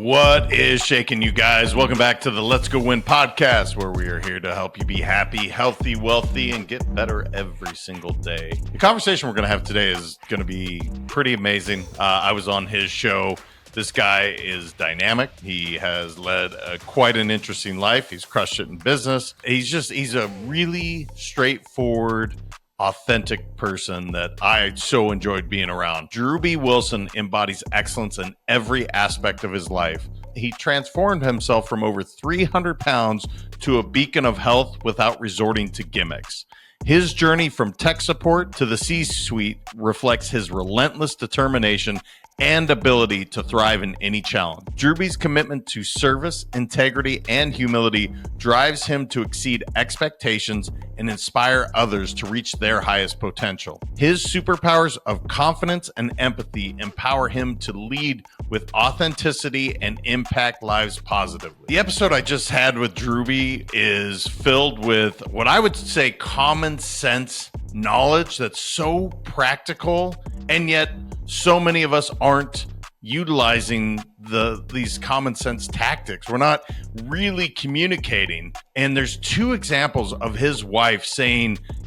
What is shaking, you guys? Welcome back to the Let's Go Win podcast, where we are here to help you be happy, healthy, wealthy, and get better every single day. The conversation we're going to have today is going to be pretty amazing. I was on his show. This guy is dynamic. He has led quite an interesting life. He's crushed it in business. He's a really straightforward, authentic person that I so enjoyed being around. Drewbie Wilson embodies excellence in every aspect of his life. He transformed himself from over 300 pounds to a beacon of health without resorting to gimmicks. His journey from tech support to the C-suite reflects his relentless determination and ability to thrive in any challenge. Drewbie's commitment to service, integrity, and humility drives him to exceed expectations and inspire others to reach their highest potential. His superpowers of confidence and empathy empower him to lead with authenticity and impact lives positively. The episode I just had with Drewbie is filled with what I would say common sense knowledge that's so practical, and yet so many of us aren't utilizing these common sense tactics. We're not really communicating. And there's two examples of his wife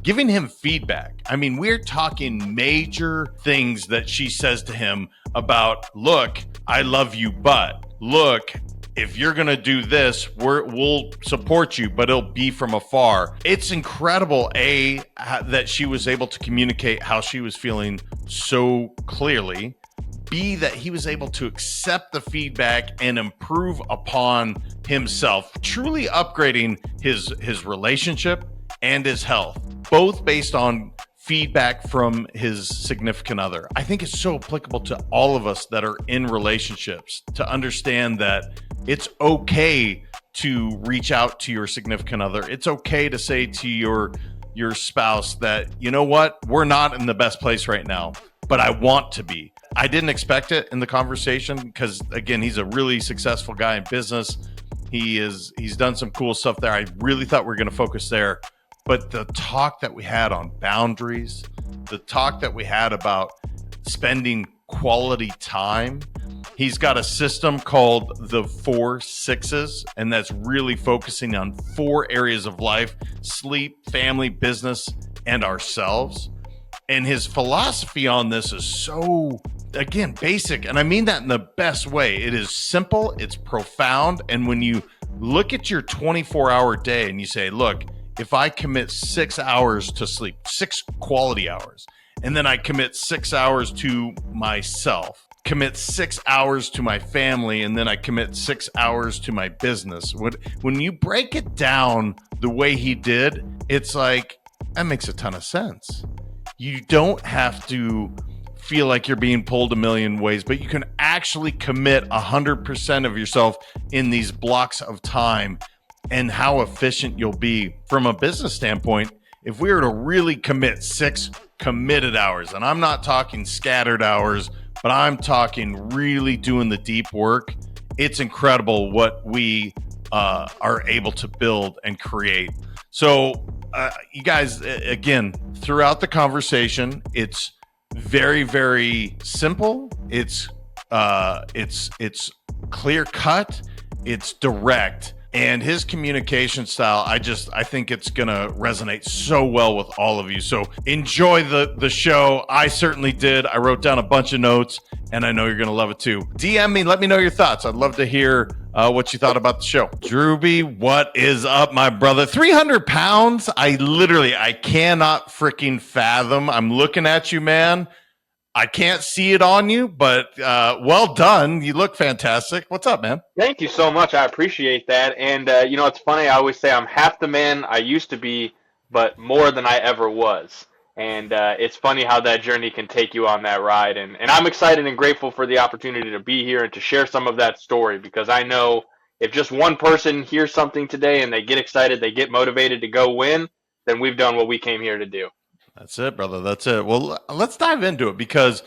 giving him feedback. I mean, we're talking major things that she says to him about, look, I love you, but look, if you're going to do this, we'll support you, but it'll be from afar. It's incredible, that she was able to communicate how she was feeling so clearly. B, that he was able to accept the feedback and improve upon himself, truly upgrading his relationship and his health, both based on feedback from his significant other. I think it's so applicable to all of us that are in relationships to understand that it's okay to reach out to your significant other. It's okay to say to your spouse that, you know what, we're not in the best place right now, but I want to be. I didn't expect it in the conversation because, again, he's a really successful guy in business. He's done some cool stuff there. I really thought we were going to focus there. But the talk that we had on boundaries, the talk that we had about spending quality time, he's got a system called the 4 6s, and that's really focusing on 4 areas of life: sleep, family, business, and ourselves. And his philosophy on this is so, again, basic. And I mean that in the best way. It is simple, it's profound. And when you look at your 24-hour day and you say, look, if I commit 6 hours to sleep, 6 quality hours, and then I commit 6 hours to myself, commit 6 hours to my family, and then I commit 6 hours to my business. When you break it down the way he did, it's like, that makes a ton of sense. You don't have to feel like you're being pulled a million ways, but you can actually commit 100% of yourself in these blocks of time, and how efficient you'll be from a business standpoint. If we were to really commit 6 committed hours, and I'm not talking scattered hours, but I'm talking really doing the deep work, it's incredible what we are able to build and create. So you guys, again, throughout the conversation, it's very, very simple. It's clear cut. It's direct. And his communication style, I think it's going to resonate so well with all of you. So enjoy the show. I certainly did. I wrote down a bunch of notes, and I know you're going to love it too. DM me. Let me know your thoughts. I'd love to hear what you thought about the show. Drewbie, what is up, my brother? 300 pounds? I cannot freaking fathom. I'm looking at you, man. I can't see it on you, but well done. You look fantastic. What's up, man? Thank you so much. I appreciate that. And, it's funny. I always say I'm half the man I used to be, but more than I ever was. And it's funny how that journey can take you on that ride. And I'm excited and grateful for the opportunity to be here and to share some of that story, because I know if just one person hears something today and they get excited, they get motivated to go win, then we've done what we came here to do. That's it, brother. That's it. Well, let's dive into it, because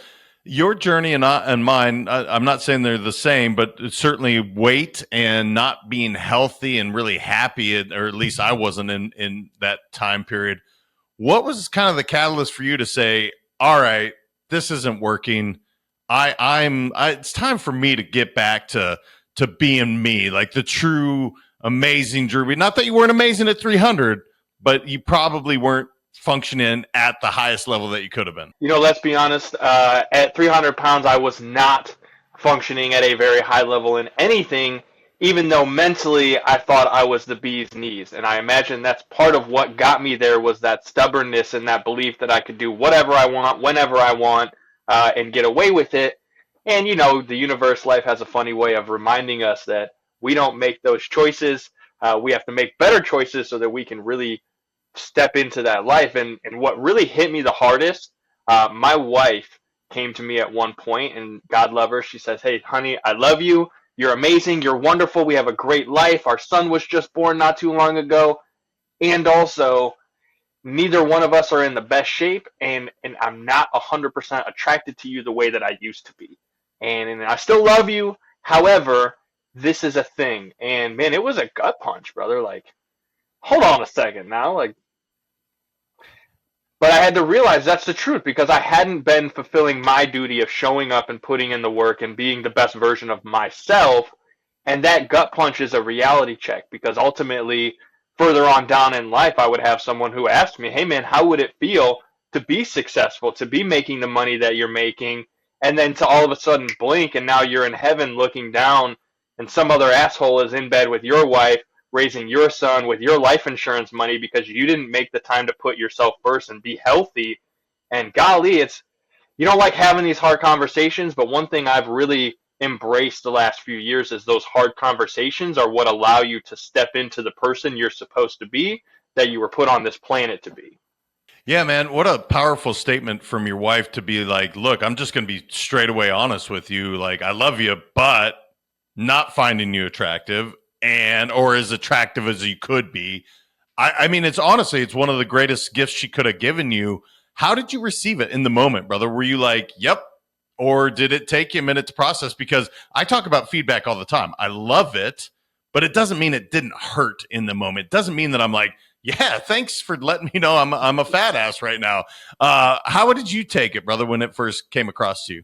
your journey and mine, I'm not saying they're the same, but certainly weight and not being healthy and really happy, or at least I wasn't in that time period. What was kind of the catalyst for you to say, all right, this isn't working. It's time for me to get back to to being me, like the true amazing Drewbie? Not that you weren't amazing at 300, but you probably weren't functioning at the highest level that you could have been. Let's be honest. At 300 pounds, I was not functioning at a very high level in anything, even though mentally I thought I was the bee's knees. And I imagine that's part of what got me there, was that stubbornness and that belief that I could do whatever I want, whenever I want, and get away with it. And, the universe, life has a funny way of reminding us that we don't make those choices. We have to make better choices so that we can really step into that life. And what really hit me the hardest, my wife came to me at one point, and God love her. She says, "Hey, honey, I love you. You're amazing. You're wonderful. We have a great life. Our son was just born not too long ago. And also, neither one of us are in the best shape, and I'm not 100% attracted to you the way that I used to be. And I still love you. However, this is a thing." And man, it was a gut punch, brother. Like, hold on a second now. But I had to realize that's the truth, because I hadn't been fulfilling my duty of showing up and putting in the work and being the best version of myself. And that gut punch is a reality check, because ultimately, further on down in life, I would have someone who asked me, "Hey man, how would it feel to be successful, to be making the money that you're making, and then to all of a sudden blink and now you're in heaven looking down, and some other asshole is in bed with your wife, raising your son with your life insurance money because you didn't make the time to put yourself first and be healthy." And golly, you don't like having these hard conversations, but one thing I've really embraced the last few years is those hard conversations are what allow you to step into the person you're supposed to be, that you were put on this planet to be. Yeah, man, what a powerful statement from your wife to be like, "Look, I'm just going to be straight away honest with you. Like, I love you, but not finding you attractive, or as attractive as you could be." I mean, it's honestly, it's one of the greatest gifts she could have given you. How did you receive it in the moment, brother? Were you like, "Yep," or did it take you a minute to process? Because I talk about feedback all the time. I love it, but it doesn't mean it didn't hurt in the moment. It doesn't mean that I'm like, "Yeah, thanks for letting me know I'm a fat ass right now." How did you take it, brother, when it first came across to you?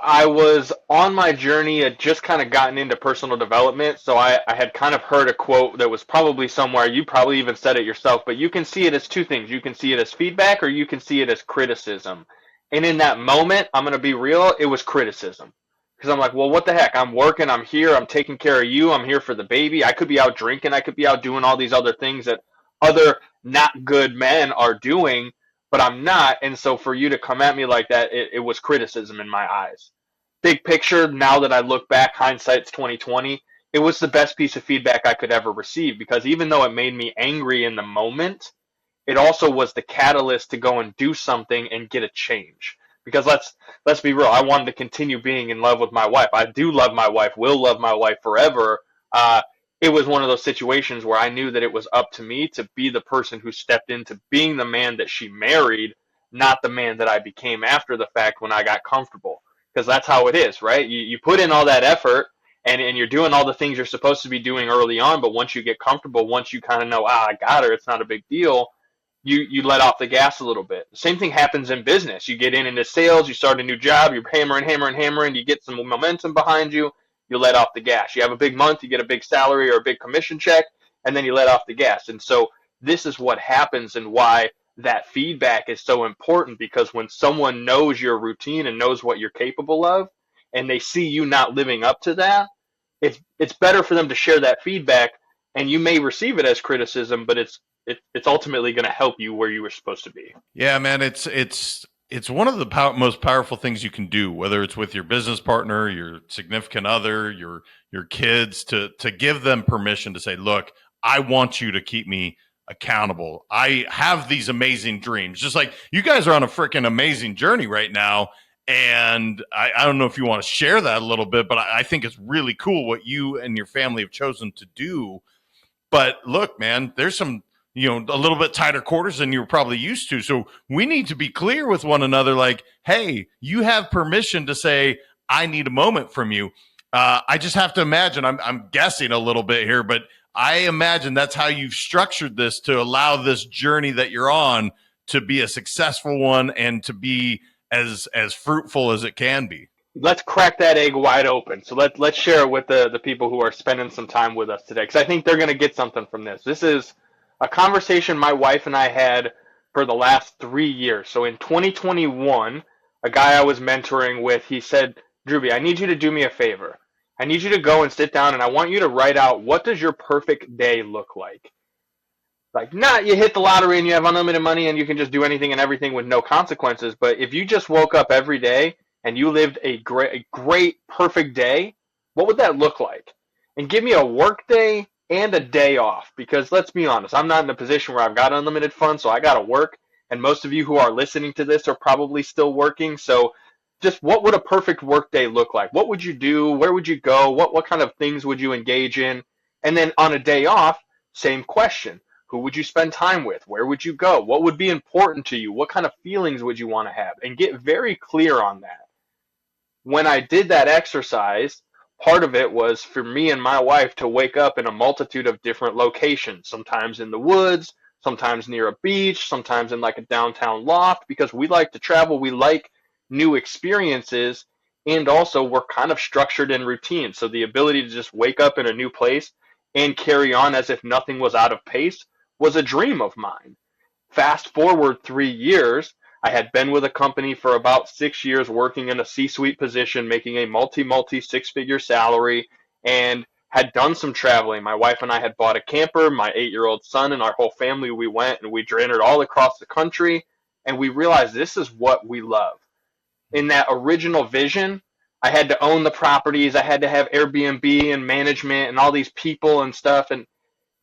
I was on my journey, had just kind of gotten into personal development. So I had kind of heard a quote that was probably somewhere, you probably even said it yourself, but you can see it as two things. You can see it as feedback, or you can see it as criticism. And in that moment, I'm going to be real, it was criticism. Because I'm like, well, what the heck? I'm working, I'm here, I'm taking care of you, I'm here for the baby. I could be out drinking, I could be out doing all these other things that other not good men are doing, but I'm not. And so for you to come at me like that, it was criticism in my eyes. Big picture, now that I look back, hindsight's 2020, it was the best piece of feedback I could ever receive, because even though it made me angry in the moment, it also was the catalyst to go and do something and get a change. Because let's be real, I wanted to continue being in love with my wife. I do love my wife, will love my wife forever. It was one of those situations where I knew that it was up to me to be the person who stepped into being the man that she married, not the man that I became after the fact when I got comfortable. Because that's how it is, right? You put in all that effort, and you're doing all the things you're supposed to be doing early on, but once you get comfortable, once you kind of know, I got her, it's not a big deal, you let off the gas a little bit. The same thing happens in business. You get into sales, you start a new job, you're hammering, you get some momentum behind you, you let off the gas. You have a big month, you get a big salary or a big commission check, and then you let off the gas. And so this is what happens, and why that feedback is so important, because when someone knows your routine and knows what you're capable of, and they see you not living up to that, it's better for them to share that feedback, and you may receive it as criticism, but it's ultimately going to help you where you were supposed to be. Yeah, man, it's one of the most powerful things you can do, whether it's with your business partner, your significant other, your kids, to give them permission to say, "Look, I want you to keep me accountable. I have these amazing dreams." Just like you guys are on a freaking amazing journey right now. And I don't know if you want to share that a little bit, but I think it's really cool what you and your family have chosen to do. But look, man, there's some, a little bit tighter quarters than you were probably used to. So we need to be clear with one another. Like, hey, you have permission to say, "I need a moment from you." I just have to imagine, I'm guessing a little bit here, but I imagine that's how you've structured this to allow this journey that you're on to be a successful one and to be as fruitful as it can be. let's crack that egg wide open. So let's share it with the people who are spending some time with us today, because I think they're going to get something from this. This is a conversation my wife and I had for the last 3 years. So in 2021, a guy I was mentoring with, he said, Drewbie, I need you to do me a favor. I need you to go and sit down, and I want you to write out, what does your perfect day look like? Like, not you hit the lottery and you have unlimited money and you can just do anything and everything with no consequences. But if you just woke up every day and you lived a great, perfect day, what would that look like? And give me a work day and a day off. Because let's be honest, I'm not in a position where I've got unlimited funds, so I got to work. And most of you who are listening to this are probably still working. So just what would a perfect work day look like? What would you do? Where would you go? What kind of things would you engage in? And then on a day off, same question. Who would you spend time with? Where would you go? What would be important to you? What kind of feelings would you want to have? And get very clear on that. When I did that exercise, part of it was for me and my wife to wake up in a multitude of different locations, sometimes in the woods, sometimes near a beach, sometimes in like a downtown loft, because we like to travel. We like new experiences. And also, we're kind of structured in routine. So the ability to just wake up in a new place and carry on as if nothing was out of pace was a dream of mine. Fast forward 3 years, I had been with a company for about 6 years, working in a C-suite position, making a multi six-figure salary, and had done some traveling. My wife and I had bought a camper. My 8-year-old son and our whole family, we went and we journeyed all across the country, and we realized this is what we love. In that original vision, I had to own the properties. I had to have Airbnb and management and all these people and stuff. And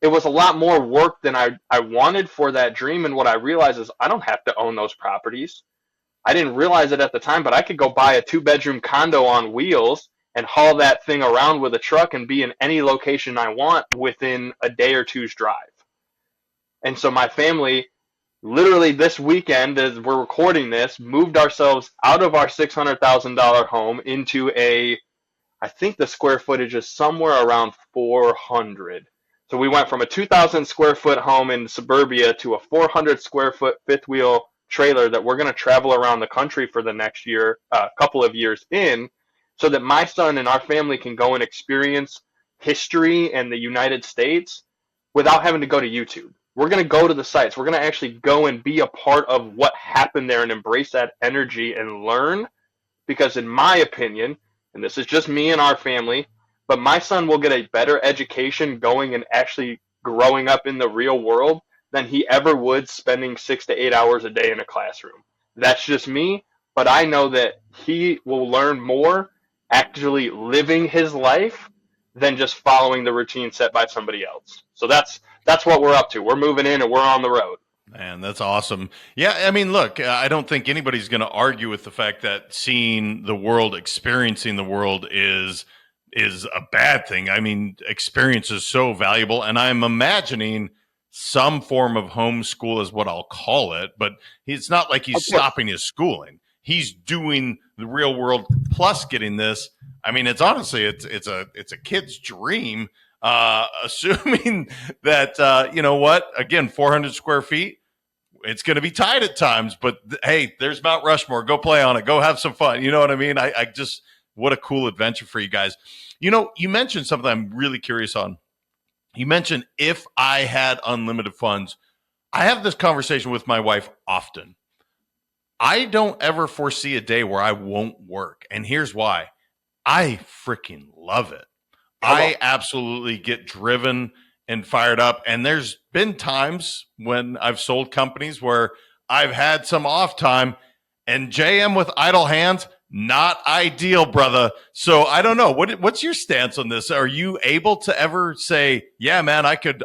it was a lot more work than I wanted for that dream. And what I realized is I don't have to own those properties. I didn't realize it at the time, but I could go buy a 2-bedroom condo on wheels and haul that thing around with a truck and be in any location I want within a day or two's drive. And so my family, literally this weekend, as we're recording this, moved ourselves out of our $600,000 home into I think the square footage is somewhere around 400. So we went from a 2,000 square foot home in suburbia to a 400 square foot fifth wheel trailer that we're going to travel around the country for the next year, couple of years in, so that my son and our family can go and experience history and the United States without having to go to YouTube. We're going to go to the sites. We're going to actually go and be a part of what happened there and embrace that energy and learn. Because in my opinion, and this is just me and our family, but my son will get a better education going and actually growing up in the real world than he ever would spending 6 to 8 hours a day in a classroom. That's just me, but I know that he will learn more actually living his life than just following the routine set by somebody else. So that's what we're up to. We're moving in and we're on the road. Man, that's awesome. Yeah, I mean, look, I don't think anybody's going to argue with the fact that seeing the world, experiencing the world is a bad thing. I mean, experience is so valuable, and I'm imagining some form of homeschool is what I'll call it, but it's not like he's stopping his schooling. He's doing the real world plus getting this. I mean, it's honestly, it's a kid's dream. Assuming that, you know what, again, 400 square feet, it's going to be tight at times, but hey, there's Mount Rushmore. Go play on it. Go have some fun. You know what I mean? I just, what a cool adventure for you guys. You know, you mentioned something I'm really curious on. You mentioned if I had unlimited funds. I have this conversation with my wife often. I don't ever foresee a day where I won't work. And here's why. I freaking love it. I absolutely get driven and fired up. And there's been times when I've sold companies where I've had some off time, and JM with idle hands, not ideal, brother. So I don't know. What's your stance on this? Are you able to ever say, yeah, man, I could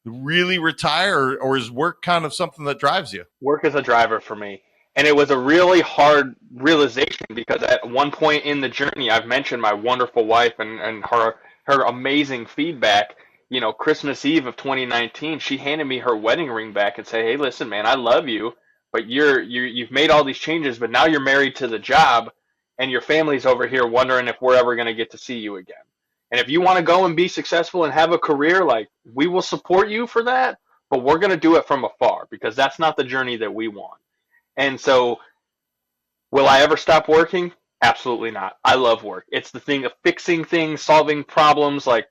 really retire, or is work kind of something that drives you? Work is a driver for me. And it was a really hard realization, because at one point in the journey, I've mentioned my wonderful wife and her amazing feedback. You know, Christmas Eve of 2019, she handed me her wedding ring back and said, "Hey, listen, man, I love you, but you've made all these changes, but now you're married to the job, and your family's over here wondering if we're ever going to get to see you again. And if you want to go and be successful and have a career, like, we will support you for that, but we're going to do it from afar, because that's not the journey that we want." And so, will I ever stop working? Absolutely not. I love work. It's the thing of fixing things, solving problems, like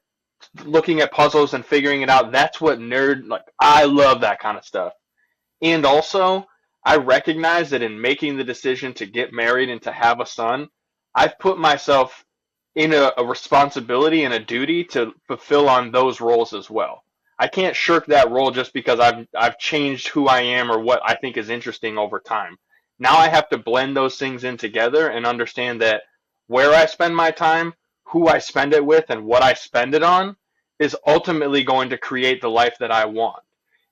looking at puzzles and figuring it out. That's what like, I love that kind of stuff. And also, I recognize that in making the decision to get married and to have a son, I've put myself in a responsibility and a duty to fulfill on those roles as well. I can't shirk that role just because I've changed who I am or what I think is interesting over time. Now I have to blend those things in together and understand that where I spend my time, who I spend it with, and what I spend it on is ultimately going to create the life that I want.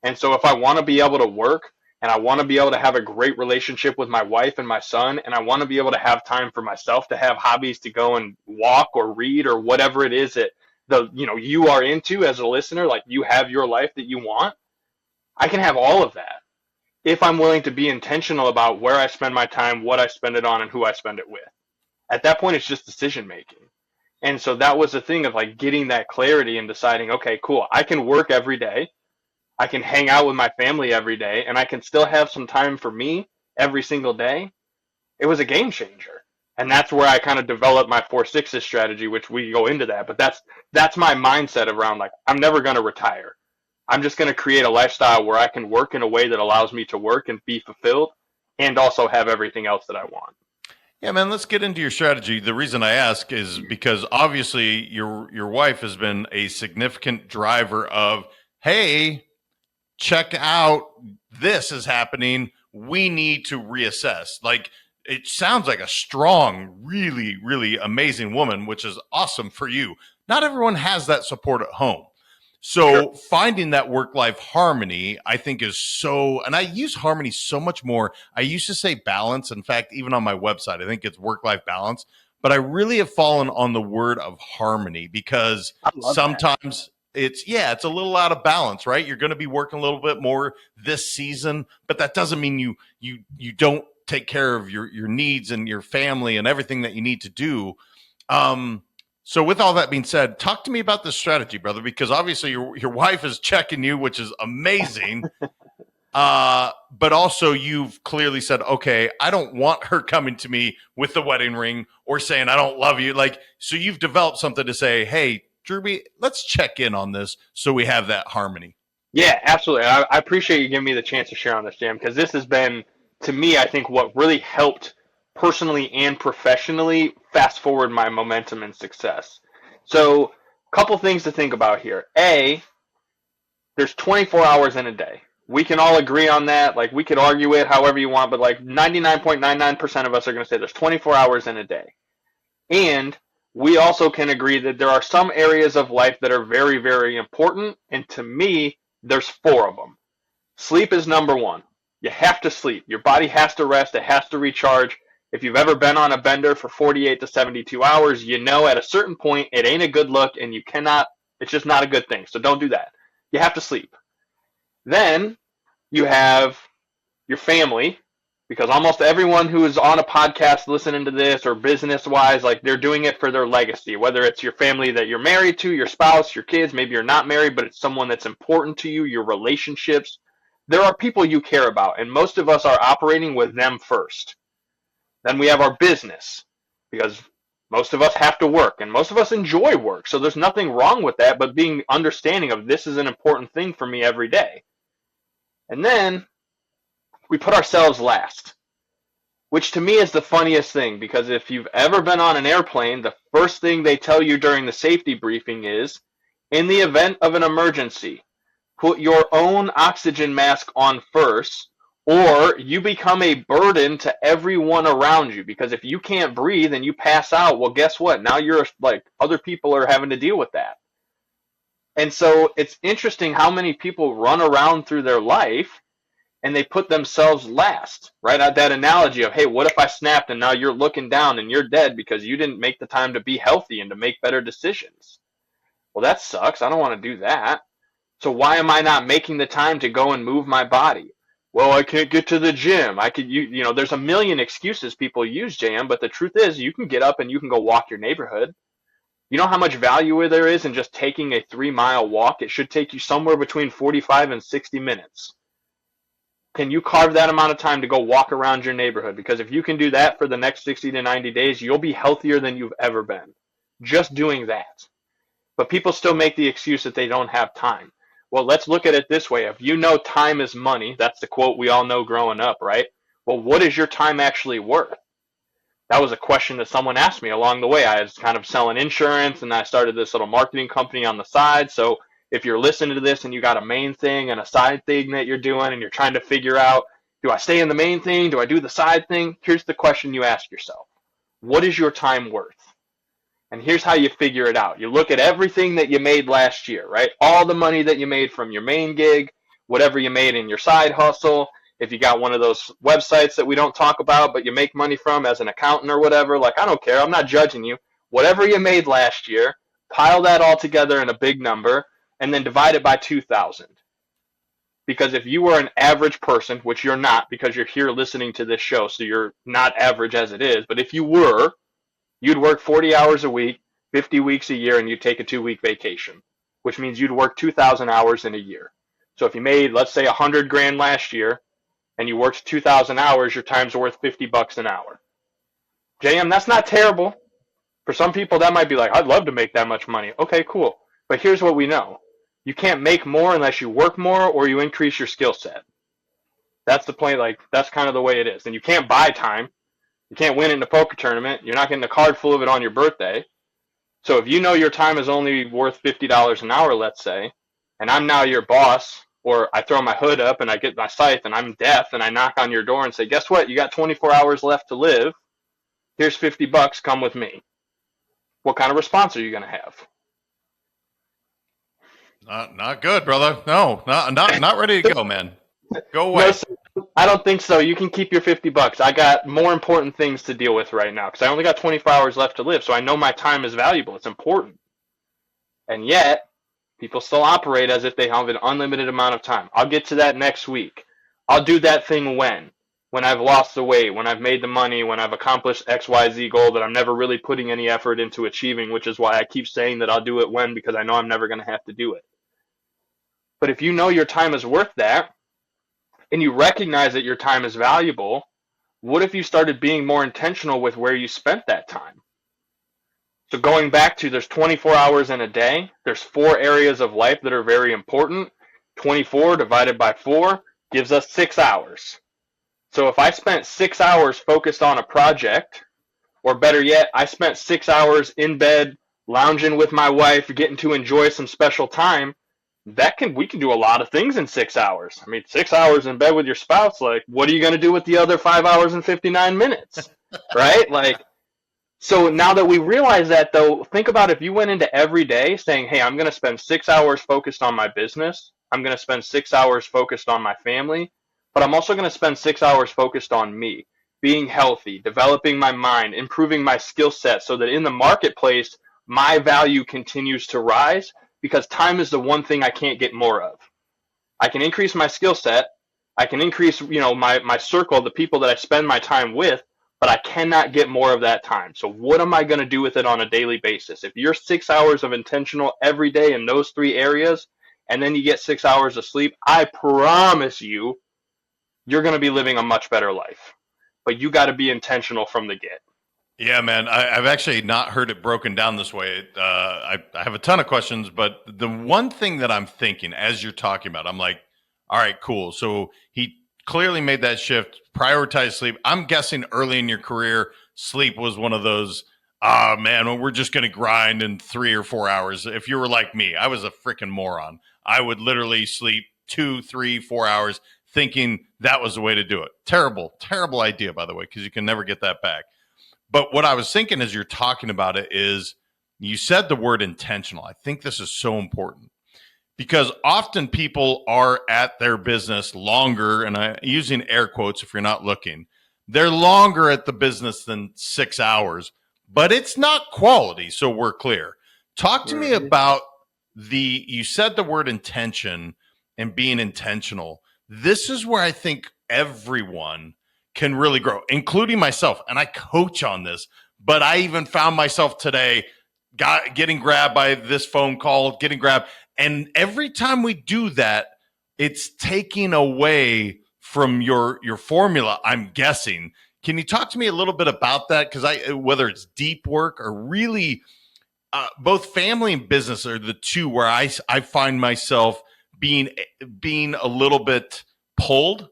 And so if I want to be able to work and I want to be able to have a great relationship with my wife and my son, and I want to be able to have time for myself to have hobbies to go and walk or read or whatever it is that you are into as a listener, like you have your life that you want, I can have all of that if I'm willing to be intentional about where I spend my time, what I spend it on, and who I spend it with. At that point, it's just decision making. And so that was the thing of like getting that clarity and deciding, okay, cool, I can work every day. I can hang out with my family every day, and I can still have some time for me every single day. It was a game changer. And that's where I kind of developed my 4 6s strategy, which we go into that. But that's my mindset around like I'm never going to retire. I'm just going to create a lifestyle where I can work in a way that allows me to work and be fulfilled and also have everything else that I want. Yeah, man, let's get into your strategy. The reason I ask is because obviously your wife has been a significant driver of, hey, check out, this is happening. We need to reassess. Like, it sounds like a strong, really, really amazing woman, which is awesome for you. Not everyone has that support at home. So Sure. finding that work-life harmony, I think is so, and I use harmony so much more. I used to say balance. In fact, even on my website, I think it's work-life balance, but I really have fallen on the word of harmony because I love that. sometimes it's a little out of balance, right? You're going to be working a little bit more this season, but that doesn't mean you don't take care of your needs and your family and everything that you need to do. So with all that being said, talk to me about this strategy, brother, because obviously your wife is checking you, which is amazing. But also you've clearly said, okay, I don't want her coming to me with the wedding ring or saying I don't love you. Like, so you've developed something to say, hey, Drewbie, let's check in on this so we have that harmony. Yeah, absolutely. I appreciate you giving me the chance to share on this, Jam, because this has been, to me, I think what really helped personally and professionally fast forward my momentum and success. So, a couple things to think about here. A, there's 24 hours in a day. We can all agree on that. Like, we could argue it however you want, but like 99.99% of us are going to say there's 24 hours in a day. And we also can agree that there are some areas of life that are very, very important. And to me, there's 4 of them. Sleep is number 1. You have to sleep. Your body has to rest. It has to recharge. If you've ever been on a bender for 48 to 72 hours, you know at a certain point it ain't a good look and you cannot, it's just not a good thing. So don't do that. You have to sleep. Then you have your family, because almost everyone who is on a podcast listening to this or business wise, like they're doing it for their legacy, whether it's your family that you're married to, your spouse, your kids, maybe you're not married, but it's someone that's important to you, your relationships. There are people you care about, and most of us are operating with them first. Then we have our business, because most of us have to work and most of us enjoy work. So there's nothing wrong with that, but being understanding of this is an important thing for me every day. And then we put ourselves last, which to me is the funniest thing, because if you've ever been on an airplane, the first thing they tell you during the safety briefing is, in the event of an emergency, put your own oxygen mask on first, or you become a burden to everyone around you. Because if you can't breathe and you pass out, well, guess what? Now you're like, other people are having to deal with that. And so it's interesting how many people run around through their life and they put themselves last, right? That analogy of, hey, what if I snapped and now you're looking down and you're dead because you didn't make the time to be healthy and to make better decisions? Well, that sucks. I don't want to do that. So why am I not making the time to go and move my body? Well, I can't get to the gym. There's a million excuses people use, JM, but the truth is you can get up and you can go walk your neighborhood. You know how much value there is in just taking a 3-mile walk? It should take you somewhere between 45 and 60 minutes. Can you carve that amount of time to go walk around your neighborhood? Because if you can do that for the next 60 to 90 days, you'll be healthier than you've ever been. Just doing that. But people still make the excuse that they don't have time. Well, let's look at it this way. If you know time is money, that's the quote we all know growing up, right? Well, what is your time actually worth? That was a question that someone asked me along the way. I was kind of selling insurance and I started this little marketing company on the side. So if you're listening to this and you got a main thing and a side thing that you're doing and you're trying to figure out, do I stay in the main thing? Do I do the side thing? Here's the question you ask yourself. What is your time worth? And here's how you figure it out. You look at everything that you made last year, right? All the money that you made from your main gig, whatever you made in your side hustle. If you got one of those websites that we don't talk about, but you make money from as an accountant or whatever, like, I don't care. I'm not judging you. Whatever you made last year, pile that all together in a big number and then divide it by 2,000. Because if you were an average person, which you're not because you're here listening to this show, so you're not average as it is, but if you were, you'd work 40 hours a week, 50 weeks a year, and you'd take a 2-week vacation, which means you'd work 2,000 hours in a year. So if you made, let's say, 100 grand last year, and you worked 2,000 hours, your time's worth $50 an hour. JM, that's not terrible. For some people, that might be like, I'd love to make that much money. Okay, cool. But here's what we know. You can't make more unless you work more or you increase your skill set. That's the point. Like, that's kind of the way it is. And you can't buy time. You can't win it in a poker tournament. You're not getting a card full of it on your birthday. So if you know your time is only worth $50 an hour, let's say, and I'm now your boss, or I throw my hood up and I get my scythe and I'm deaf and I knock on your door and say, guess what? You got 24 hours left to live. Here's $50. Come with me. What kind of response are you going to have? Not good, brother. No, not ready to go, man. Go away. No, sir. I don't think so. You can keep your $50. I got more important things to deal with right now because I only got 24 hours left to live. So I know my time is valuable. It's important. And yet, people still operate as if they have an unlimited amount of time. I'll get to that next week. I'll do that thing when I've lost the weight, when I've made the money, when I've accomplished XYZ goal that I'm never really putting any effort into achieving, which is why I keep saying that I'll do it when, because I know I'm never going to have to do it. But if you know your time is worth that, and you recognize that your time is valuable, what if you started being more intentional with where you spent that time? So going back to, there's 24 hours in a day. There's 4 areas of life that are very important. 24 divided by 4 gives us 6 hours. So if I spent 6 hours focused on a project, or better yet, I spent 6 hours in bed, lounging with my wife, getting to enjoy some special time, we can do a lot of things in 6 hours. I mean, 6 hours in bed with your spouse, like, what are you going to do with the other 5 hours and 59 minutes? Right? Like, so now that we realize that, though, think about if you went into every day saying, hey, I'm going to spend 6 hours focused on my business. I'm going to spend 6 hours focused on my family, but I'm also going to spend 6 hours focused on me, being healthy, developing my mind, improving my skill set so that in the marketplace, my value continues to rise. Because time is the one thing I can't get more of. I can increase my skill set. I can increase, my circle, the people that I spend my time with, but I cannot get more of that time. So what am I going to do with it on a daily basis? If you're 6 hours of intentional every day in those 3 areas, and then you get 6 hours of sleep, I promise you're going to be living a much better life. But you got to be intentional from the get. Yeah, man, I've actually not heard it broken down this way. I have a ton of questions, but the one thing that I'm thinking as you're talking about, I'm like, all right, cool. So he clearly made that shift, prioritize sleep. I'm guessing early in your career, sleep was one of those, man, we're just going to grind in 3 or 4 hours. If you were like me, I was a freaking moron. I would literally sleep 2, 3, 4 hours thinking that was the way to do it. Terrible, terrible idea, by the way, because you can never get that back. But what I was thinking as you're talking about it is you said the word intentional. I think this is so important because often people are at their business longer, and I'm using air quotes if you're not looking, they're longer at the business than 6 hours, but it's not quality. So we're clear. Talk to me about you said the word intention and being intentional. This is where I think everyone can really grow, including myself. And I coach on this, but I even found myself today getting grabbed by this phone call, And every time we do that, it's taking away from your formula, I'm guessing. Can you talk to me a little bit about that? Because whether it's deep work or really both family and business are the two where I find myself being a little bit pulled,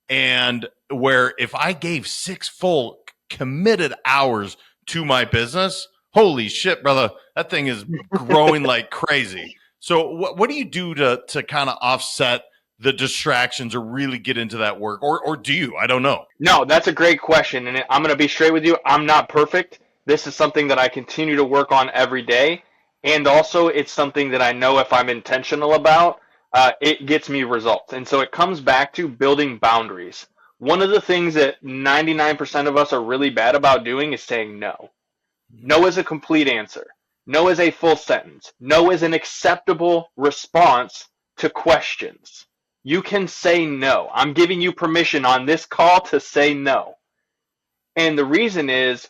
and where if I gave 6 full committed hours to my business, holy shit, brother, that thing is growing like crazy. So what do you do to kind of offset the distractions or really get into that work, or do you? I don't know. No, that's a great question. And I'm going to be straight with you. I'm not perfect. This is something that I continue to work on every day. And also, it's something that I know if I'm intentional about, it gets me results. And so it comes back to building boundaries. One of the things that 99% of us are really bad about doing is saying no. No is a complete answer. No is a full sentence. No is an acceptable response to questions. You can say no. I'm giving you permission on this call to say no. And the reason is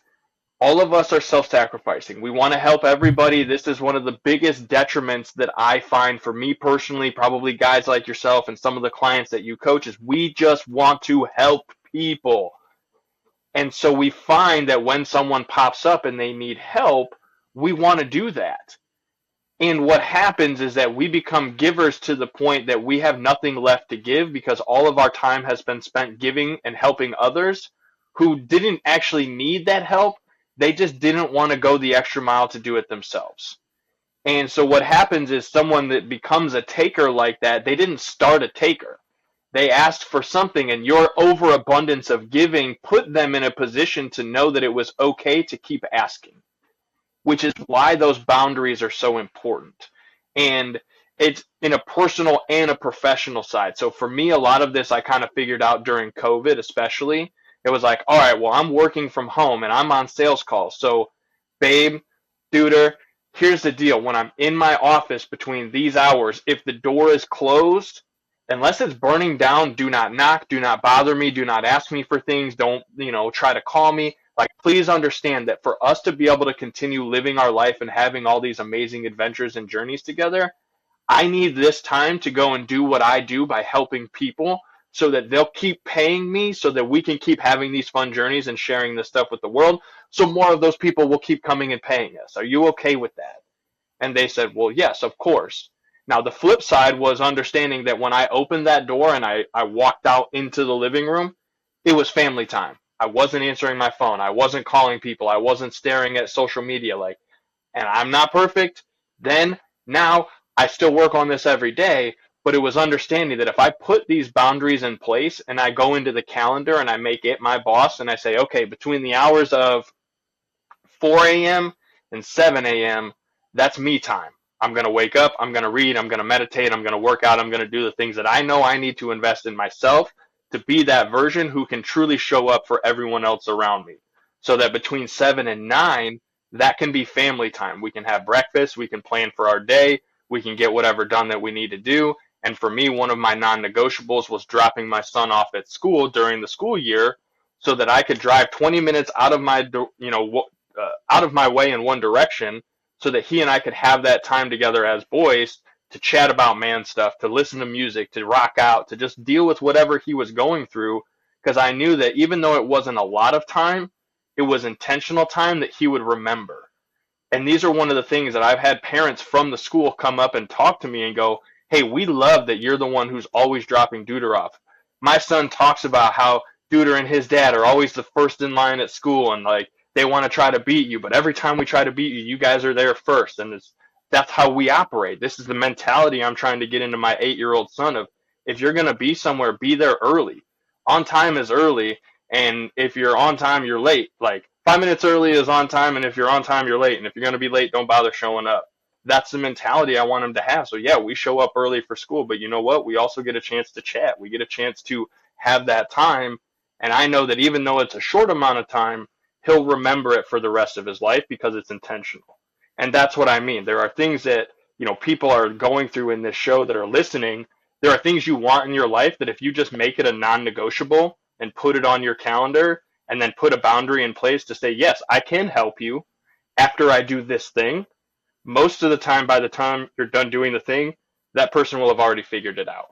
all of us are self-sacrificing. We want to help everybody. This is one of the biggest detriments that I find for me personally, probably guys like yourself and some of the clients that you coach, is we just want to help people. And so we find that when someone pops up and they need help, we want to do that. And what happens is that we become givers to the point that we have nothing left to give because all of our time has been spent giving and helping others who didn't actually need that help. They just didn't want to go the extra mile to do it themselves. And so what happens is someone that becomes a taker like that, they didn't start a taker. They asked for something, and your overabundance of giving put them in a position to know that it was okay to keep asking, which is why those boundaries are so important. And it's in a personal and a professional side. So for me, a lot of this I kind of figured out during COVID, especially. It was like, all right, well, I'm working from home and I'm on sales calls. So, babe, duder, here's the deal. When I'm in my office between these hours, if the door is closed, unless it's burning down, do not knock, do not bother me, do not ask me for things, don't, try to call me. Like, please understand that for us to be able to continue living our life and having all these amazing adventures and journeys together, I need this time to go and do what I do by helping people so that they'll keep paying me so that we can keep having these fun journeys and sharing this stuff with the world. So more of those people will keep coming and paying us. Are you okay with that? And they said, well, yes, of course. Now, the flip side was understanding that when I opened that door and I walked out into the living room, it was family time. I wasn't answering my phone. I wasn't calling people. I wasn't staring at social media and I'm not perfect. Now, I still work on this every day, but it was understanding that if I put these boundaries in place and I go into the calendar and I make it my boss and I say, okay, between the hours of 4 a.m. and 7 a.m., that's me time. I'm going to wake up, I'm going to read, I'm going to meditate, I'm going to work out, I'm going to do the things that I know I need to invest in myself to be that version who can truly show up for everyone else around me. So that between 7 and 9, that can be family time. We can have breakfast, we can plan for our day, we can get whatever done that we need to do. And for me, one of my non-negotiables was dropping my son off at school during the school year so that I could drive 20 minutes out of my, out of my way in one direction so that he and I could have that time together as boys to chat about man stuff, to listen to music, to rock out, to just deal with whatever he was going through. Because I knew that even though it wasn't a lot of time, it was intentional time that he would remember. And these are one of the things that I've had parents from the school come up and talk to me and go, hey, we love that you're the one who's always dropping Duder off. My son talks about how Duder and his dad are always the first in line at school and they want to try to beat you, but every time we try to beat you, you guys are there first. And that's how we operate. This is the mentality I'm trying to get into my 8-year-old son of, if you're going to be somewhere, be there early. On time is early, and if you're on time, you're late. 5 minutes early is on time, and if you're on time, you're late. And if you're going to be late, don't bother showing up. That's the mentality I want him to have. So yeah, we show up early for school, but you know what? We also get a chance to chat. We get a chance to have that time. And I know that even though it's a short amount of time, he'll remember it for the rest of his life because it's intentional. And that's what I mean. There are things that, people are going through in this show that are listening. There are things you want in your life that if you just make it a non-negotiable and put it on your calendar and then put a boundary in place to say, yes, I can help you after I do this thing. Most of the time, by the time you're done doing the thing, that person will have already figured it out.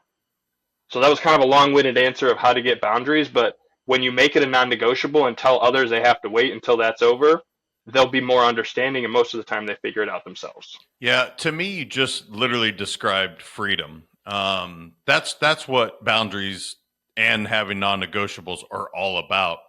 So that was kind of a long-winded answer of how to get boundaries, but when you make it a non-negotiable and tell others they have to wait until that's over, they'll be more understanding, and most of the time they figure it out themselves. Yeah, to me, you just literally described freedom. That's what boundaries and having non-negotiables are all about.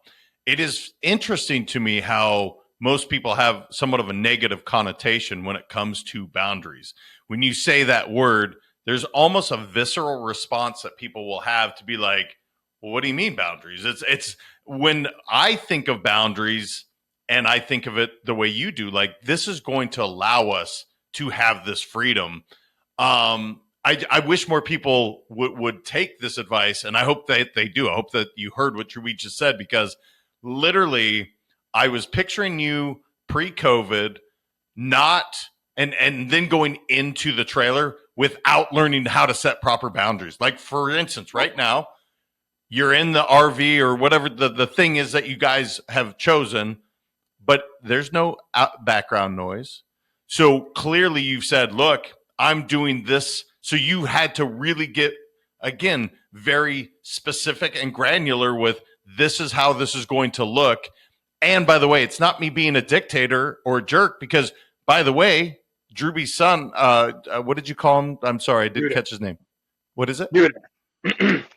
It is interesting to me how most people have somewhat of a negative connotation when it comes to boundaries. When you say that word, there's almost a visceral response that people will have to be like, "Well, what do you mean boundaries?" It's when I think of boundaries and I think of it the way you do, like this is going to allow us to have this freedom. I wish more people would take this advice, and I hope that they do. I hope that you heard what Drewbie just said, because literally, I was picturing you pre-COVID, not and then going into the trailer without learning how to set proper boundaries. Like for instance, right now, you're in the RV or whatever the thing is that you guys have chosen, but there's no background noise. So clearly you've said, look, I'm doing this. So you had to really get, again, very specific and granular with this is how this is going to look. And by the way, it's not me being a dictator or a jerk, because by the way, Drewbie's son, what did you call him? I'm sorry, I didn't catch his name. What is it?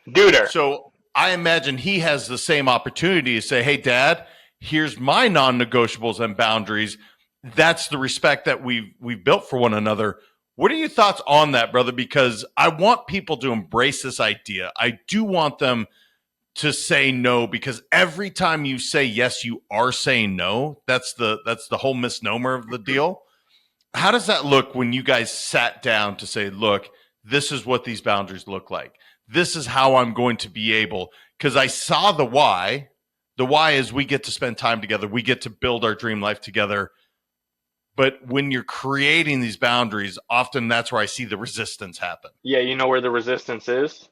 Duder. So I imagine he has the same opportunity to say, hey, Dad, here's my non-negotiables and boundaries. That's the respect that we've built for one another. What are your thoughts on that, brother? Because I want people to embrace this idea. I do want them to say no, because every time you say yes, you are saying no. That's the whole misnomer of the deal. How does that look when you guys sat down to say, look, this is what these boundaries look like. This is how I'm going to be able, because I saw the why. The why is we get to spend time together. We get to build our dream life together. But when you're creating these boundaries, often that's where I see the resistance happen. Yeah, you know where the resistance is?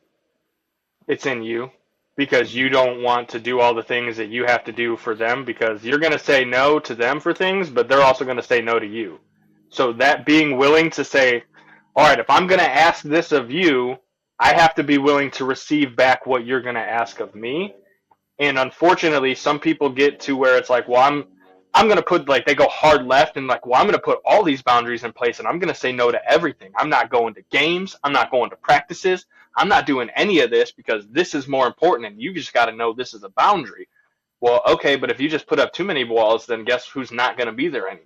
It's in you, because you don't want to do all the things that you have to do for them, because you're going to say no to them for things, but they're also going to say no to you. So that being willing to say, all right, if I'm going to ask this of you, I have to be willing to receive back what you're going to ask of me. And unfortunately, some people get to where it's like, well, I'm going to put, like, they go hard left and like, well, I'm going to put all these boundaries in place and I'm going to say no to everything. I'm not going to games. I'm not going to practices. I'm not doing any of this because this is more important, and you just got to know this is a boundary. Well, okay, but if you just put up too many walls, then guess who's not going to be there anymore?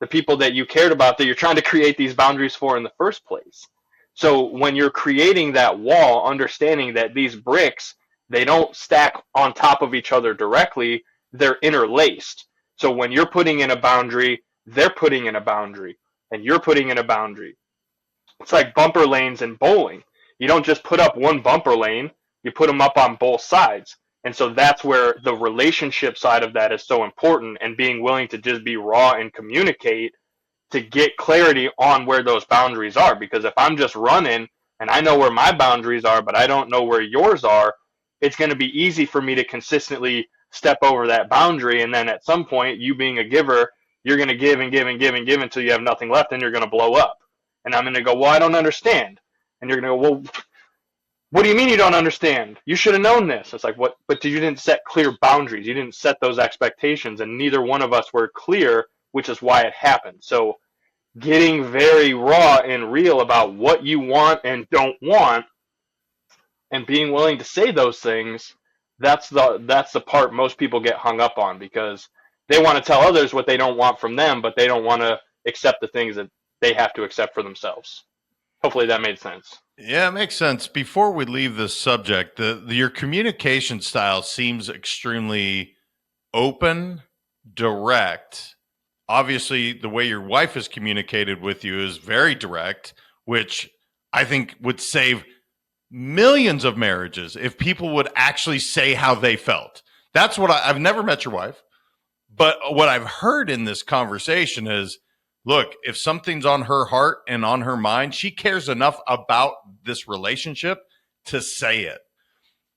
The people that you cared about, that you're trying to create these boundaries for in the first place. So when you're creating that wall, understanding that these bricks, they don't stack on top of each other directly, they're interlaced. So when you're putting in a boundary, they're putting in a boundary, and you're putting in a boundary. It's like bumper lanes in bowling. You don't just put up one bumper lane, you put them up on both sides. And so that's where the relationship side of that is so important, and being willing to just be raw and communicate to get clarity on where those boundaries are. Because if I'm just running and I know where my boundaries are, but I don't know where yours are, it's going to be easy for me to consistently step over that boundary. And then at some point, you being a giver, you're going to give and give and give and give until you have nothing left, and you're going to blow up. And I'm going to go, well, I don't understand. And you're going to go, well, what do you mean you don't understand? You should have known this. It's like, what? But you didn't set clear boundaries. You didn't set those expectations, and neither one of us were clear, which is why it happened. So getting very raw and real about what you want and don't want, and being willing to say those things, that's the part most people get hung up on, because they want to tell others what they don't want from them, but they don't want to accept the things that they have to accept for themselves. Hopefully that made sense. Yeah, it makes sense. Before we leave this subject, your communication style seems extremely open, direct. Obviously, the way your wife has communicated with you is very direct, which I think would save millions of marriages if people would actually say how they felt. That's what I've never met your wife, but what I've heard in this conversation is, look, if something's on her heart and on her mind, she cares enough about this relationship to say it.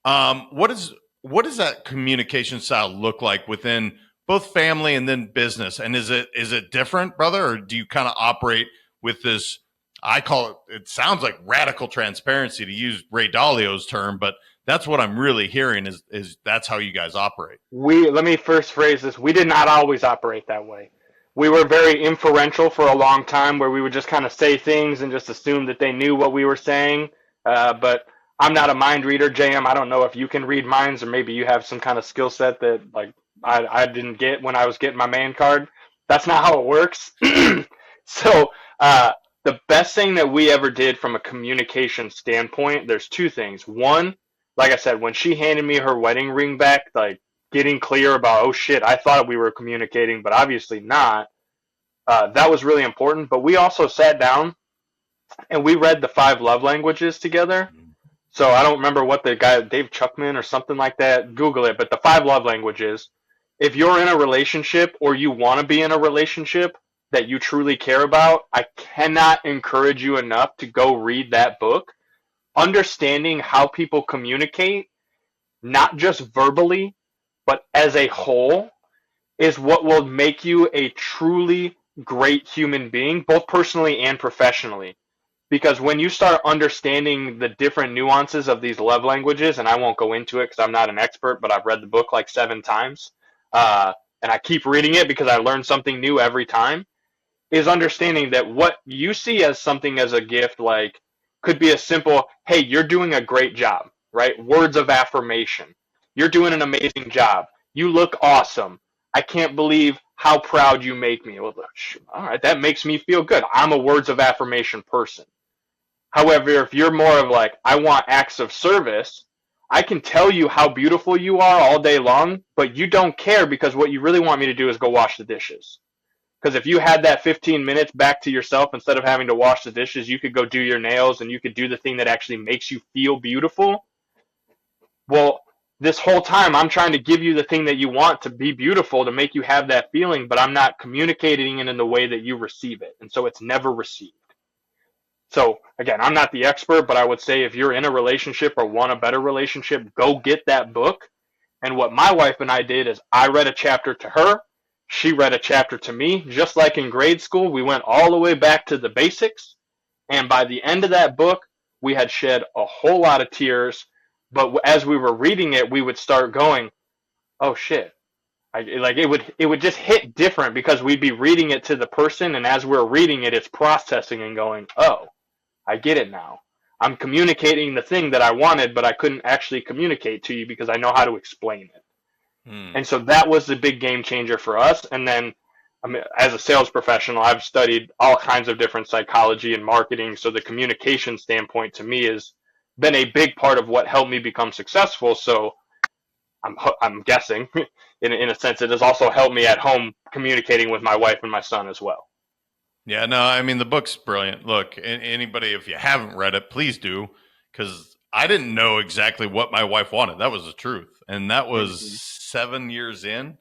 What does that communication style look like within both family and then business? And is it different, brother, or do you kind of operate with this, I call it, it sounds like radical transparency to use Ray Dalio's term, but that's what I'm really hearing is that's how you guys operate. Let me first phrase this. We did not always operate that way. We were very inferential for a long time where we would just kind of say things and just assume that they knew what we were saying. But I'm not a mind reader, JM. I don't know if you can read minds, or maybe you have some kind of skill set that like I didn't get when I was getting my man card. That's not how it works. So the best thing that we ever did from a communication standpoint, there's two things. One, like I said, when she handed me her wedding ring back, like getting clear about, oh shit, I thought we were communicating, but obviously not. That was really important. But we also sat down and we read the five love languages together. So I don't remember what the guy, Dave Chuckman or something like that, Google it, but the five love languages. If you're in a relationship or you want to be in a relationship that you truly care about, I cannot encourage you enough to go read that book. Understanding how people communicate, not just verbally, but as a whole, is what will make you a truly great human being, both personally and professionally. Because when you start understanding the different nuances of these love languages, and I won't go into it because I'm not an expert, but I've read the book like 7 times, and I keep reading it because I learn something new every time, is understanding that what you see as something as a gift, like, could be a simple, hey, you're doing a great job, right? Words of affirmation. You're doing an amazing job. You look awesome. I can't believe how proud you make me. Well, all right, that makes me feel good. I'm a words of affirmation person. However, if you're more of like, I want acts of service, I can tell you how beautiful you are all day long, but you don't care because what you really want me to do is go wash the dishes. Because if you had that 15 minutes back to yourself instead of having to wash the dishes, you could go do your nails and you could do the thing that actually makes you feel beautiful. Well, this whole time I'm trying to give you the thing that you want to be beautiful, to make you have that feeling, but I'm not communicating it in the way that you receive it. And so it's never received. So again, I'm not the expert, but I would say if you're in a relationship or want a better relationship, go get that book. And what my wife and I did is I read a chapter to her. She read a chapter to me. Just like in grade school, we went all the way back to the basics. And by the end of that book, we had shed a whole lot of tears. But as we were reading it, we would start going, oh shit. It would just hit different because we'd be reading it to the person. And as we're reading it, it's processing and going, oh, I get it now. I'm communicating the thing that I wanted, but I couldn't actually communicate to you because I know how to explain it. And so that was the big game changer for us. And then, I mean, as a sales professional, I've studied all kinds of different psychology and marketing. So the communication standpoint to me has been a big part of what helped me become successful. So I'm guessing, in a sense, it has also helped me at home communicating with my wife and my son as well. Yeah, no, I mean, the book's brilliant. Look, anybody, if you haven't read it, please do, because I didn't know exactly what my wife wanted. That was the truth. And that was 7 years in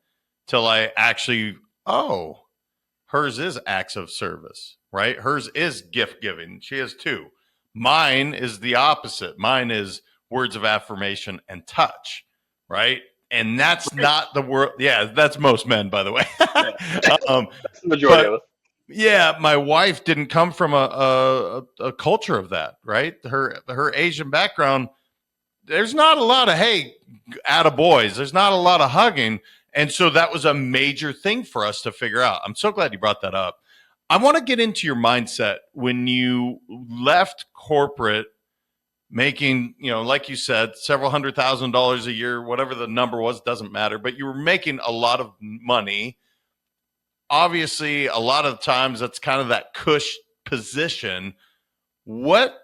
till I actually, hers is acts of service, right? Hers is gift giving. She has 2. Mine is the opposite. Mine is words of affirmation and touch, right? And that's not the word. Yeah, that's most men, by the way. That's the majority of us. Yeah, my wife didn't come from a culture of that, right? Her Asian background, there's not a lot of, hey, attaboys. There's not a lot of hugging. And so that was a major thing for us to figure out. I'm so glad you brought that up. I want to get into your mindset when you left corporate making, like you said, several $100,000 a year, whatever the number was, doesn't matter, but you were making a lot of money. Obviously, a lot of times that's kind of that cush position. What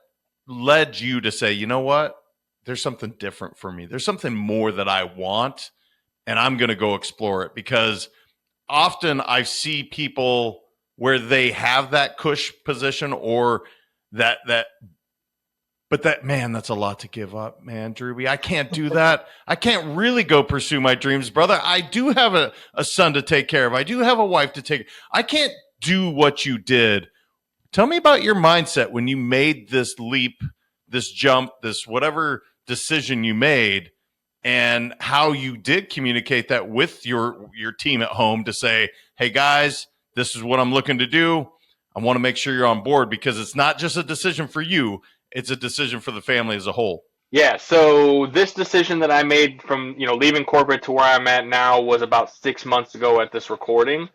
led you to say, you know what? There's something different for me. There's something more that I want, and I'm going to go explore it. Because often I see people where they have that cush position or that but that, man, that's a lot to give up, man, Drewbie. I can't do that. I can't really go pursue my dreams, brother. I do have a son to take care of. I do have a wife to take. I can't do what you did. Tell me about your mindset when you made this leap, this jump, this whatever decision you made, and how you did communicate that with your team at home to say, hey, guys, this is what I'm looking to do. I want to make sure you're on board because it's not just a decision for you, it's a decision for the family as a whole. Yeah, so this decision that I made from, leaving corporate to where I'm at now was about 6 months ago at this recording.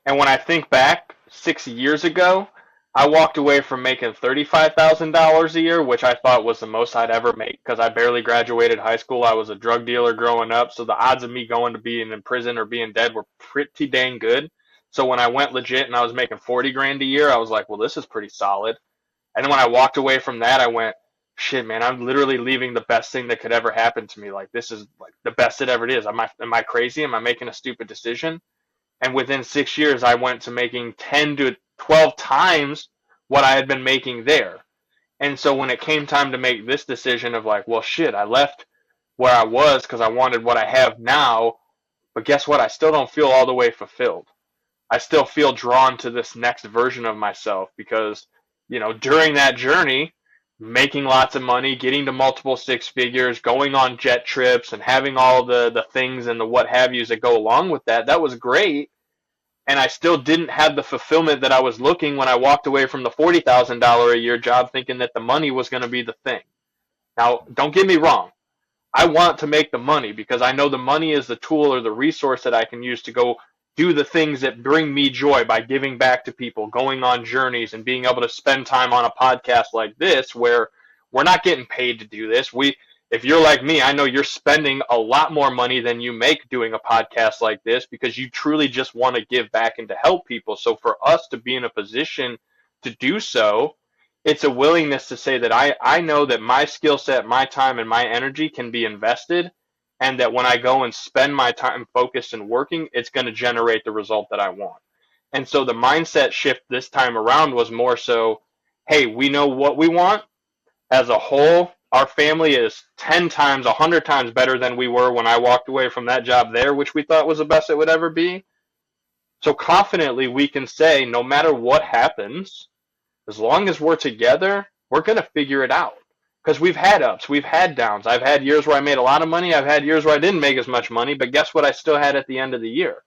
And when I think back 6 years ago, I walked away from making $35,000 a year, which I thought was the most I'd ever make because I barely graduated high school. I was a drug dealer growing up, so the odds of me going to being in prison or being dead were pretty dang good. So when I went legit and I was making 40 grand a year, I was like, well, this is pretty solid. And then when I walked away from that, I went, shit, man, I'm literally leaving the best thing that could ever happen to me. Like, this is like the best it ever is. Am I crazy? Am I making a stupid decision? And within 6 years, I went to making 10 to 12 times what I had been making there. And so when it came time to make this decision of like, well, shit, I left where I was because I wanted what I have now, but guess what? I still don't feel all the way fulfilled. I still feel drawn to this next version of myself because, during that journey, making lots of money, getting to multiple six figures, going on jet trips and having all the things and the what have yous that go along with that, that was great. And I still didn't have the fulfillment that I was looking when I walked away from the $40,000 a year job thinking that the money was going to be the thing. Now, don't get me wrong. I want to make the money because I know the money is the tool or the resource that I can use to go do the things that bring me joy by giving back to people, going on journeys, and being able to spend time on a podcast like this where we're not getting paid to do this. If you're like me, I know you're spending a lot more money than you make doing a podcast like this because you truly just want to give back and to help people. So for us to be in a position to do so, it's a willingness to say that I know that my skill set, my time, and my energy can be invested, and that when I go and spend my time focused and working, it's going to generate the result that I want. And so the mindset shift this time around was more so, hey, we know what we want. As a whole, our family is 10 times, 100 times better than we were when I walked away from that job there, which we thought was the best it would ever be. So confidently, we can say, no matter what happens, as long as we're together, we're going to figure it out. Because we've had ups, we've had downs. I've had years where I made a lot of money. I've had years where I didn't make as much money. But guess what I still had at the end of the year?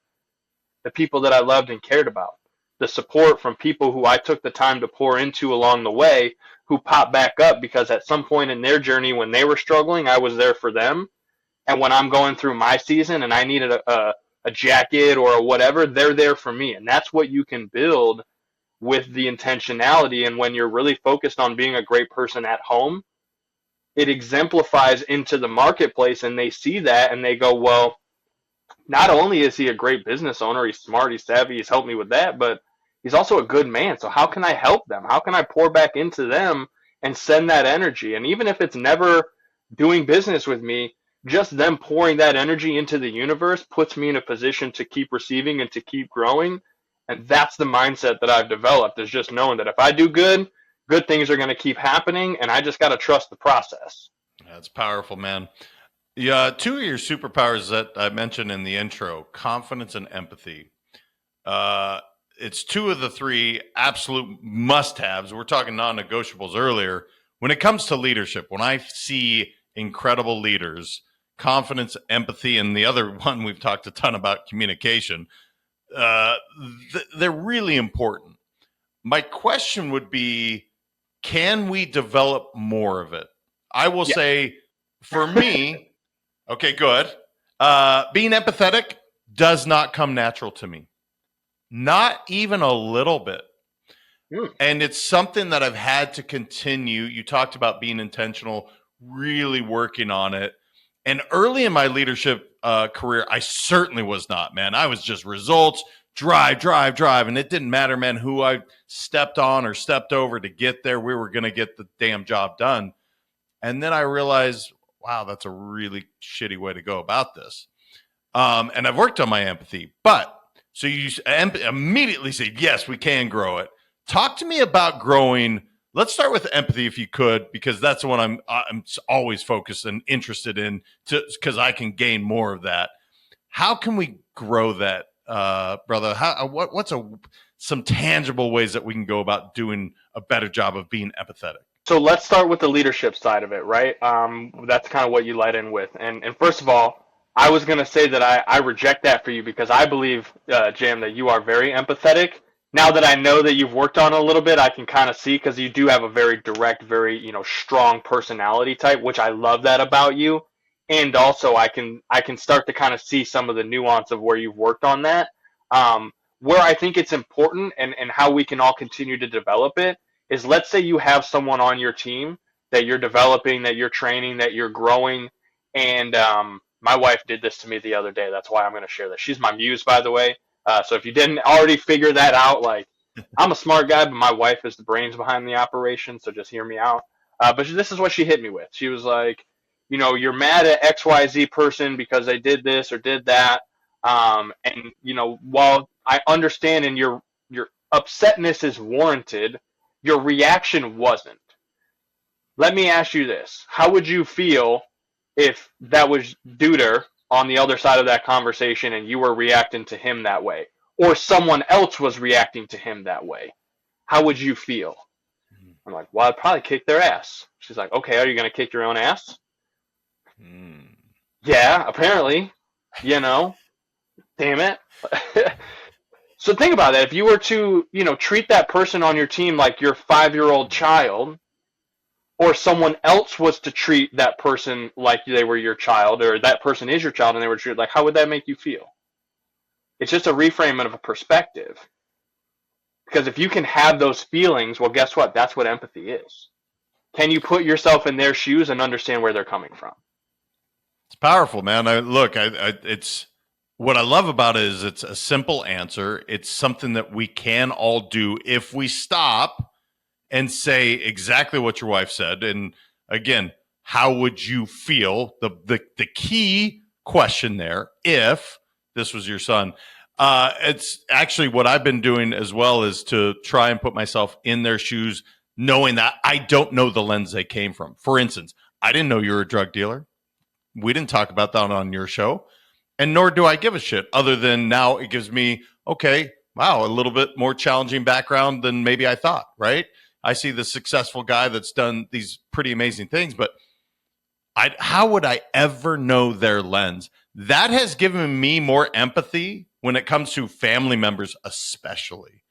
The people that I loved and cared about. The support from people who I took the time to pour into along the way, who popped back up because at some point in their journey when they were struggling, I was there for them. And when I'm going through my season and I needed a jacket or a whatever, they're there for me. And that's what you can build with the intentionality. And when you're really focused on being a great person at home, it exemplifies into the marketplace and they see that and they go, well, not only is he a great business owner, he's smart, he's savvy, he's helped me with that, but he's also a good man. So how can I help them? How can I pour back into them and send that energy? And even if it's never doing business with me, just them pouring that energy into the universe puts me in a position to keep receiving and to keep growing. And that's the mindset that I've developed, is just knowing that if I do good, good things are going to keep happening, and I just got to trust the process. That's powerful, man. Yeah, two of your superpowers that I mentioned in the intro, confidence and empathy. It's two of the three absolute must-haves. We're talking non-negotiables earlier. When it comes to leadership, when I see incredible leaders, confidence, empathy, and the other one we've talked a ton about, communication, they're really important. My question would be, can we develop more of it? I will say, for me, okay, good. Being empathetic does not come natural to me. Not even a little bit. And it's something that I've had to continue. You talked about being intentional, really working on it. And early in my leadership career, I certainly was not, man. I was just results, drive. And it didn't matter, man, who I stepped on or stepped over to get there. We were going to get the damn job done. And then I realized, wow, that's a really shitty way to go about this. And I've worked on my empathy. But so you immediately say, yes, we can grow it. Talk to me about growing. Let's start with empathy, if you could, because that's the one I'm always focused and interested in, because I can gain more of that. How can we grow that, brother? What's some tangible ways that we can go about doing a better job of being empathetic? So let's start with the leadership side of it, right? That's kind of what you led in with. And first of all, I was going to say that I reject that for you because I believe, Jam, that you are very empathetic. now that I know that you've worked on it a little bit, I can kind of see because you do have a very direct, very, strong personality type, which I love that about you. And also I can start to kind of see some of the nuance of where you've worked on that. Where I think it's important and how we can all continue to develop it is, let's say you have someone on your team that you're developing, that you're training, that you're growing. And my wife did this to me the other day. That's why I'm going to share this. She's my muse, by the way. So if you didn't already figure that out, like, I'm a smart guy, but my wife is the brains behind the operation. So just hear me out. But this is what she hit me with. She was like, you're mad at XYZ person because they did this or did that. And while I understand and your upsetness is warranted, your reaction wasn't. Let me ask you this. How would you feel if that was Duder on the other side of that conversation and you were reacting to him that way? Or someone else was reacting to him that way? How would you feel? I'm like, well, I'd probably kick their ass. She's like, okay, are you going to kick your own ass? Yeah, apparently. Damn it. So think about that. If you were to, treat that person on your team like your 5-year-old child, or someone else was to treat that person like they were your child, or that person is your child and they were treated like, how would that make you feel? It's just a reframing of a perspective. Because if you can have those feelings, well, guess what? That's what empathy is. Can you put yourself in their shoes and understand where they're coming from? It's powerful, man. It's what I love about it is it's a simple answer. It's something that we can all do if we stop and say exactly what your wife said. And again, how would you feel? The key question there, if this was your son, it's actually what I've been doing as well, is to try and put myself in their shoes, knowing that I don't know the lens they came from. For instance, I didn't know you were a drug dealer. We didn't talk about that on your show. And nor do I give a shit, other than now it gives me, okay, wow, a little bit more challenging background than maybe I thought, right? I see the successful guy that's done these pretty amazing things, but how would I ever know their lens? That has given me more empathy when it comes to family members, especially,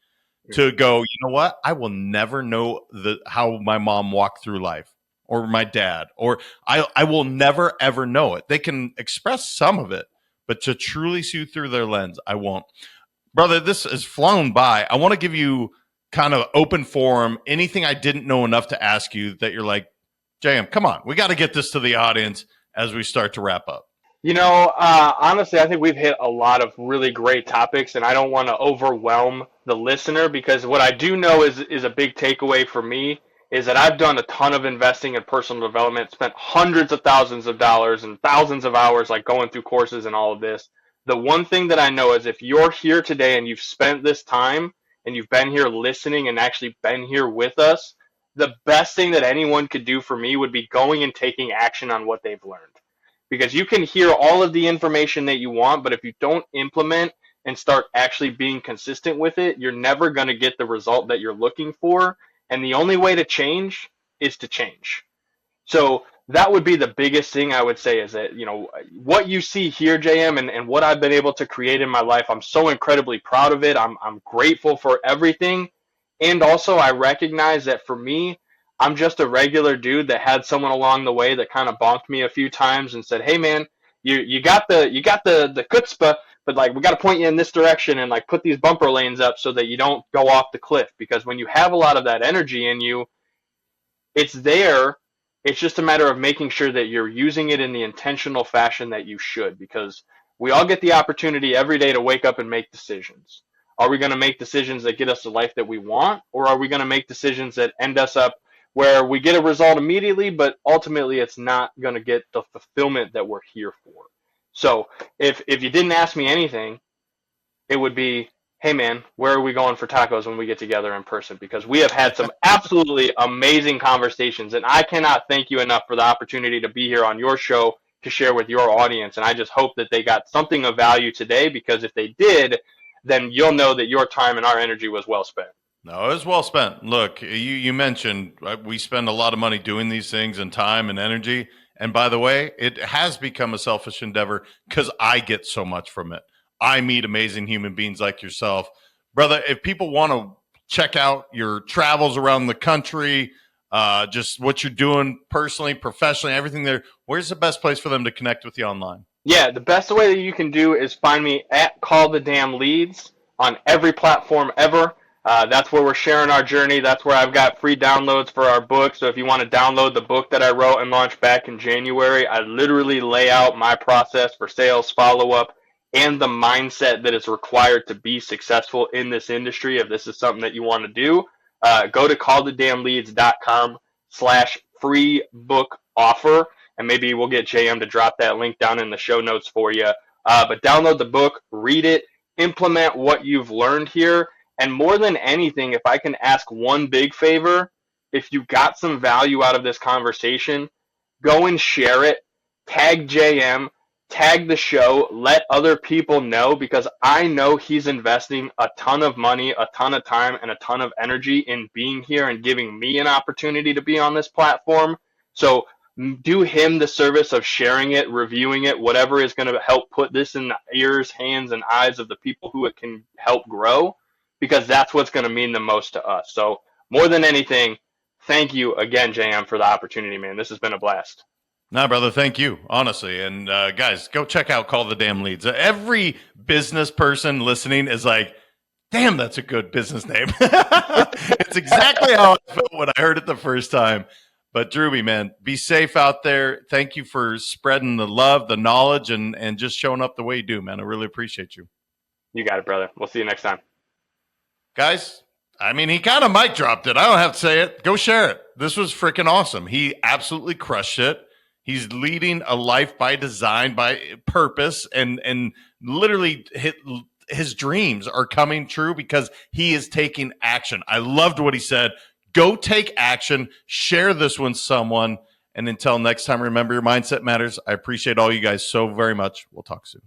to go, you know what? I will never know how my mom walked through life, or my dad, or I will never, ever know it. They can express some of it, but to truly see through their lens, I won't. Brother, this has flown by. I want to give you kind of open forum, anything I didn't know enough to ask you that you're like, JM, come on, we got to get this to the audience as we start to wrap up. Honestly, I think we've hit a lot of really great topics, and I don't want to overwhelm the listener, because what I do know is a big takeaway for me is that I've done a ton of investing in personal development, spent hundreds of thousands of dollars and thousands of hours like going through courses and all of this. The one thing that I know is, if you're here today and you've spent this time and you've been here listening and actually been here with us, the best thing that anyone could do for me would be going and taking action on what they've learned. Because you can hear all of the information that you want, but if you don't implement and start actually being consistent with it, you're never going to get the result that you're looking for. And the only way to change is to change. So that would be the biggest thing I would say, is that, what you see here, JM, and what I've been able to create in my life, I'm so incredibly proud of it. I'm grateful for everything. And also I recognize that for me, I'm just a regular dude that had someone along the way that kind of bonked me a few times and said, hey man, you got the chutzpah, but like, we got to point you in this direction and like put these bumper lanes up so that you don't go off the cliff. Because when you have a lot of that energy in you, it's there. It's just a matter of making sure that you're using it in the intentional fashion that you should, because we all get the opportunity every day to wake up and make decisions. Are we going to make decisions that get us the life that we want, or are we going to make decisions that end us up where we get a result immediately, but ultimately it's not going to get the fulfillment that we're here for? So if you didn't ask me anything, it would be, hey man, where are we going for tacos when we get together in person? Because we have had some absolutely amazing conversations, and I cannot thank you enough for the opportunity to be here on your show to share with your audience. And I just hope that they got something of value today, because if they did, then you'll know that your time and our energy was well spent. No, it was well spent. Look, you mentioned we spend a lot of money doing these things, and time and energy. And by the way, it has become a selfish endeavor because I get so much from it. I meet amazing human beings like yourself, Brother, if people want to check out your travels around the country, just what you're doing personally, professionally, everything there, where's the best place for them to connect with you online? Yeah, the best way that you can do is find me at Call the Damn Leads on every platform ever. That's where we're sharing our journey. That's where I've got free downloads for our book. So if you want to download the book that I wrote and launched back in January, I literally lay out my process for sales, follow-up, and the mindset that is required to be successful in this industry. If this is something that you want to do, go to callthedamnleads.com/free book offer. And maybe we'll get JM to drop that link down in the show notes for you. But download the book, read it, implement what you've learned here. And more than anything, if I can ask one big favor, if you got some value out of this conversation, go and share it, tag JM, tag the show, let other people know, because I know he's investing a ton of money, a ton of time, and a ton of energy in being here and giving me an opportunity to be on this platform. So do him the service of sharing it, reviewing it, whatever is going to help put this in the ears, hands, and eyes of the people who it can help grow, because that's what's going to mean the most to us. So more than anything, thank you again, JM, for the opportunity, man. This has been a blast. Nah, brother, thank you, honestly. And guys, go check out Call the Damn Leads. Every business person listening is like, damn, that's a good business name. It's exactly how I felt when I heard it the first time. But Drewbie, man, be safe out there. Thank you for spreading the love, the knowledge, and just showing up the way you do, man. I really appreciate you. You got it, brother. We'll see you next time. Guys, I mean, he kind of mic dropped it. I don't have to say it. Go share it. This was freaking awesome. He absolutely crushed it. He's leading a life by design, by purpose, and literally his dreams are coming true because he is taking action. I loved what he said. Go take action. Share this with someone. And until next time, remember, your mindset matters. I appreciate all you guys so very much. We'll talk soon.